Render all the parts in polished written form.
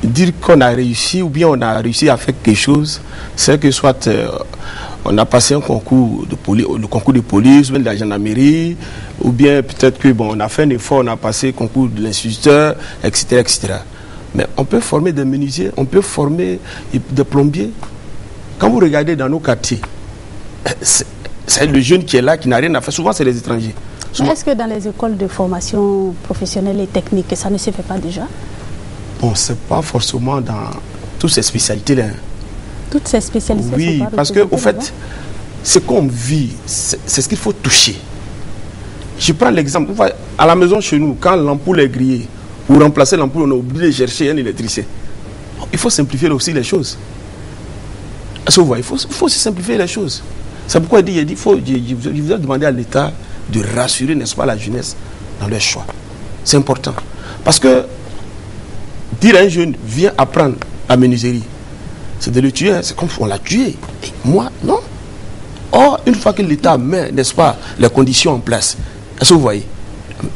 dire qu'on a réussi ou bien on a réussi à faire quelque chose, c'est que soit on a passé un concours de police, le concours de police, ou bien de la gendarmerie, ou bien peut-être que bon, on a fait un effort, on a passé le concours de l'instituteur, etc., etc. Mais on peut former des menuisiers, on peut former des plombiers. Quand vous regardez dans nos quartiers, c'est le jeune qui est là, qui n'a rien à faire. Souvent, c'est les étrangers. Est-ce que dans les écoles de formation professionnelle et technique, ça ne se fait pas déjà? Bon, c'est pas forcément dans toutes ces spécialités-là. Toutes ces spécialités. Oui, parce que au fait, ce qu'on vit, c'est ce qu'il faut toucher. Je prends l'exemple. À la maison chez nous, quand l'ampoule est grillée, pour remplacer l'ampoule, on a oublié de chercher un électricien. Il faut simplifier aussi les choses. Est-ce que vous voyez, il faut aussi simplifier les choses. C'est pourquoi je voudrais demander à l'État de rassurer, n'est-ce pas, la jeunesse dans leur choix. C'est important. Parce que dire à un jeune, viens apprendre la menuiserie, c'est de le tuer, c'est comme on l'a tué. Et moi, non. Or, une fois que l'État met, n'est-ce pas, les conditions en place, est-ce que vous voyez,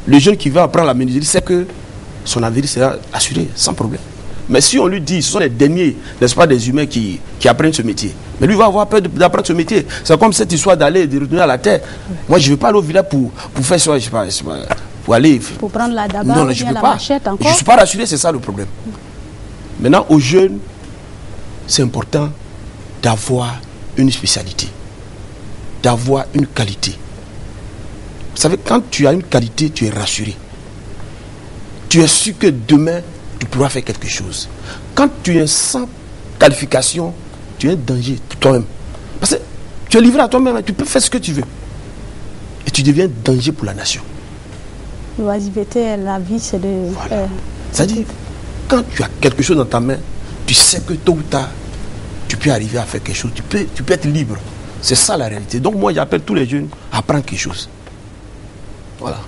le jeune qui va apprendre la menuiserie sait que son avenir sera assuré, sans problème. Mais si on lui dit, ce sont les derniers, n'est-ce pas, des humains qui apprennent ce métier, mais lui va avoir peur d'apprendre ce métier. C'est comme cette histoire d'aller, de retourner à la terre. Moi, je ne vais pas aller au village pour faire ça, je sais pas, pour aller... Pour prendre la dabarre, non, je peux la pas. machette encore. Je ne suis pas rassuré, c'est ça le problème. Maintenant, aux jeunes, c'est important d'avoir une spécialité, d'avoir une qualité. Vous savez, quand tu as une qualité, tu es rassuré. Tu es sûr que demain, tu pourras faire quelque chose. Quand tu es sans qualification, tu es un danger pour toi-même. Parce que tu es livré à toi-même, tu peux faire ce que tu veux. Et tu deviens un danger pour la nation. L'oisiveté, la vie, c'est de... Voilà. C'est-à-dire, quand tu as quelque chose dans ta main, tu sais que tôt ou tard, tu peux arriver à faire quelque chose. Tu peux être libre. C'est ça la réalité. Donc moi, j'appelle tous les jeunes à apprendre quelque chose. Voilà.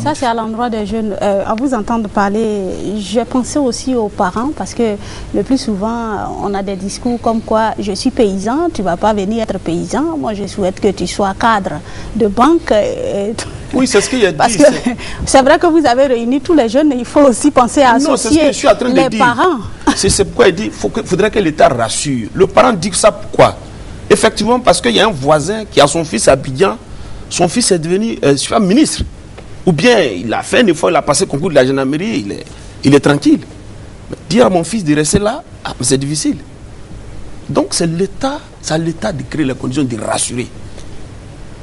Ça, c'est à l'endroit des jeunes. À vous entendre parler, j'ai pensé aussi aux parents parce que le plus souvent, on a des discours comme quoi je suis paysan, tu ne vas pas venir être paysan. Moi, je souhaite que tu sois cadre de banque. Oui, c'est ce qu'il y a dit. Parce que c'est vrai que vous avez réuni tous les jeunes, il faut aussi penser à associer non, c'est ce que je suis en train de les dire. parents. C'est pourquoi il dit qu'il faudrait que l'État rassure. Le parent dit ça pourquoi? Effectivement, parce qu'il y a un voisin qui a son fils à Abidjan, son fils est devenu ministre. Ou bien il a fait un effort, il a passé le concours de la gendarmerie, il est tranquille. Mais dire à mon fils de rester là, c'est difficile. Donc c'est à l'État de créer les conditions de rassurer.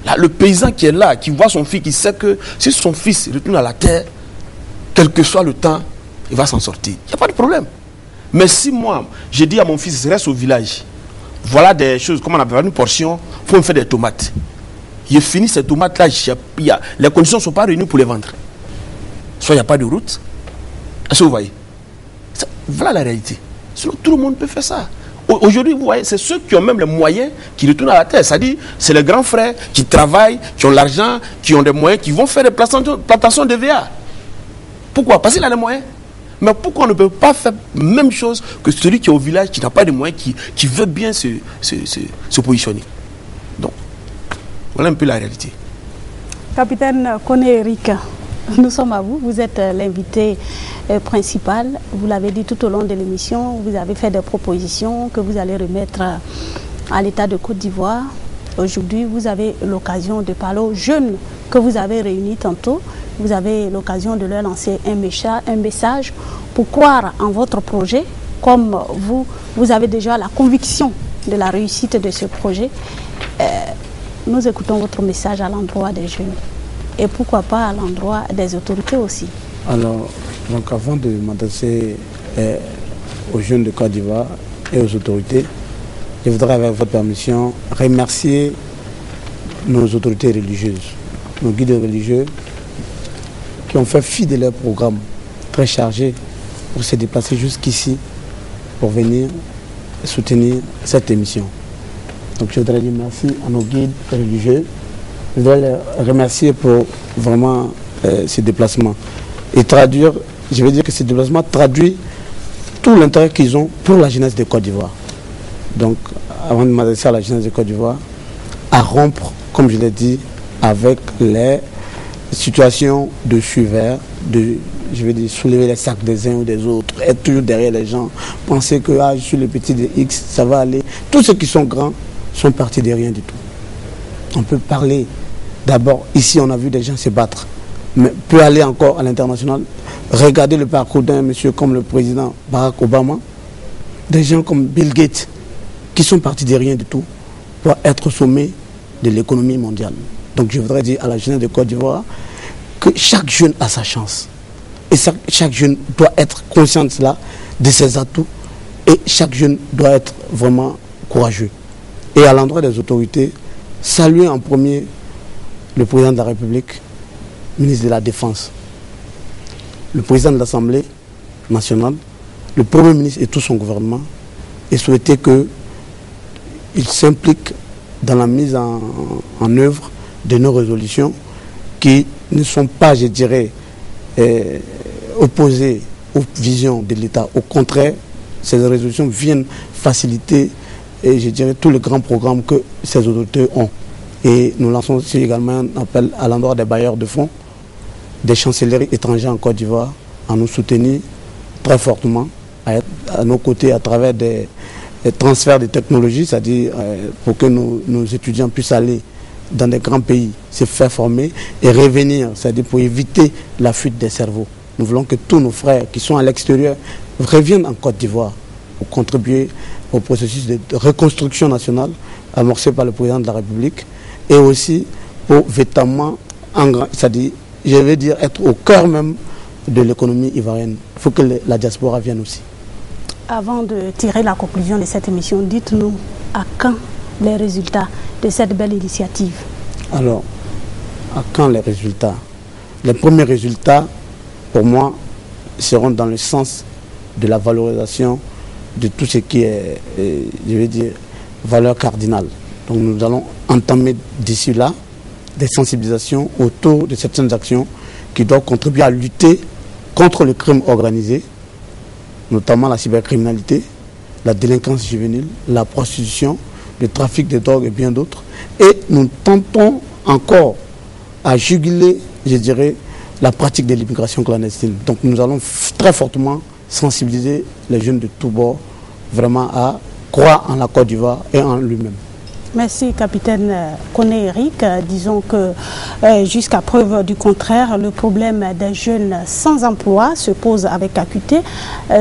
Là, le paysan qui est là, qui voit son fils, qui sait que si son fils retourne à la terre, quel que soit le temps, il va s'en sortir. Il n'y a pas de problème. Mais si moi, je dis à mon fils, reste au village, voilà des choses, comme on appelle une portion, il faut me faire des tomates. Je finis ces tomates-là, les conditions ne sont pas réunies pour les vendre. Soit il n'y a pas de route. Est-ce que vous voyez? Voilà la réalité. Sinon, tout le monde peut faire ça. Aujourd'hui, vous voyez, c'est ceux qui ont même les moyens qui retournent à la terre. C'est-à-dire, c'est les grands frères qui travaillent, qui ont l'argent, qui ont des moyens, qui vont faire des plantations de VA. Pourquoi? Parce qu'il a les moyens. Mais pourquoi on ne peut pas faire la même chose que celui qui est au village, qui n'a pas de moyens, qui veut bien se positionner? Donc, voilà un peu la réalité. Capitaine Koné Eric, nous sommes à vous. Vous êtes l'invité principal. Vous l'avez dit tout au long de l'émission. Vous avez fait des propositions que vous allez remettre à l'État de Côte d'Ivoire. Aujourd'hui, vous avez l'occasion de parler aux jeunes que vous avez réunis tantôt. Vous avez l'occasion de leur lancer un message pour croire en votre projet. Comme vous avez déjà la conviction de la réussite de ce projet. Nous écoutons votre message à l'endroit des jeunes et pourquoi pas à l'endroit des autorités aussi. Alors, donc avant de m'adresser aux jeunes de Côte d'Ivoire et aux autorités, je voudrais avec votre permission remercier nos autorités religieuses, nos guides religieux qui ont fait fi de leur programme très chargé pour se déplacer jusqu'ici pour venir soutenir cette émission. Donc je voudrais dire merci à nos guides religieux. Je voudrais les remercier pour vraiment ces déplacements. Et traduire, je veux dire que ces déplacements traduisent tout l'intérêt qu'ils ont pour la jeunesse de Côte d'Ivoire. Donc avant de m'adresser à la jeunesse de Côte d'Ivoire, à rompre, comme je l'ai dit, avec les situations de cheveux, de je veux dire, soulever les sacs des uns ou des autres, être toujours derrière les gens, penser que je suis le petit de X, ça va aller. Tous ceux qui sont grands sont partis de rien du tout. On peut parler, d'abord, ici on a vu des gens se battre, mais peut aller encore à l'international, regarder le parcours d'un monsieur comme le président Barack Obama, des gens comme Bill Gates, qui sont partis de rien du tout pour être au sommet de l'économie mondiale. Donc je voudrais dire à la jeunesse de Côte d'Ivoire que chaque jeune a sa chance. Et chaque jeune doit être conscient de cela, de ses atouts, et chaque jeune doit être vraiment courageux. Et à l'endroit des autorités, saluer en premier le président de la République, ministre de la Défense, le président de l'Assemblée nationale, le Premier ministre et tout son gouvernement, et souhaiter qu'il s'implique dans la mise en œuvre de nos résolutions qui ne sont pas, je dirais, opposées aux visions de l'État. Au contraire, ces résolutions viennent faciliter, et je dirais, tous les grands programmes que ces autorités ont. Et nous lançons aussi également un appel à l'endroit des bailleurs de fonds, des chancelleries étrangères en Côte d'Ivoire, à nous soutenir très fortement, à être à nos côtés à travers des transferts de technologies, c'est-à-dire pour que nos étudiants puissent aller dans des grands pays, se faire former et revenir, c'est-à-dire pour éviter la fuite des cerveaux. Nous voulons que tous nos frères qui sont à l'extérieur reviennent en Côte d'Ivoire pour contribuer au processus de reconstruction nationale amorcé par le président de la République et aussi pour véritablement, c'est-à-dire, je vais dire, être au cœur même de l'économie ivoirienne. Il faut que la diaspora vienne aussi. Avant de tirer la conclusion de cette émission, dites-nous à quand les résultats de cette belle initiative? Alors, à quand les résultats? Les premiers résultats, pour moi, seront dans le sens de la valorisation de tout ce qui est, je vais dire, valeur cardinale. Donc nous allons entamer d'ici là des sensibilisations autour de certaines actions qui doivent contribuer à lutter contre le crime organisé, notamment la cybercriminalité, la délinquance juvénile, la prostitution, le trafic de drogue et bien d'autres. Et nous tentons encore à juguler, je dirais, la pratique de l'immigration clandestine. Donc nous allons très fortement sensibiliser les jeunes de tous bords vraiment à croire en la Côte d'Ivoire et en lui-même. Merci, capitaine Koné Eric. Disons que jusqu'à preuve du contraire, le problème des jeunes sans emploi se pose avec acuité.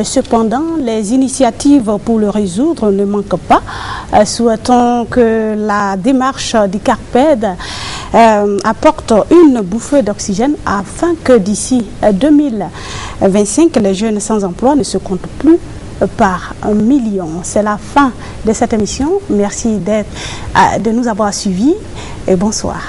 Cependant, les initiatives pour le résoudre ne manquent pas. Souhaitons que la démarche du CARPED apporte une bouffée d'oxygène afin que d'ici 2025, les jeunes sans emploi ne se comptent plus par 1 million. C'est la fin de cette émission. Merci de nous avoir suivis et bonsoir.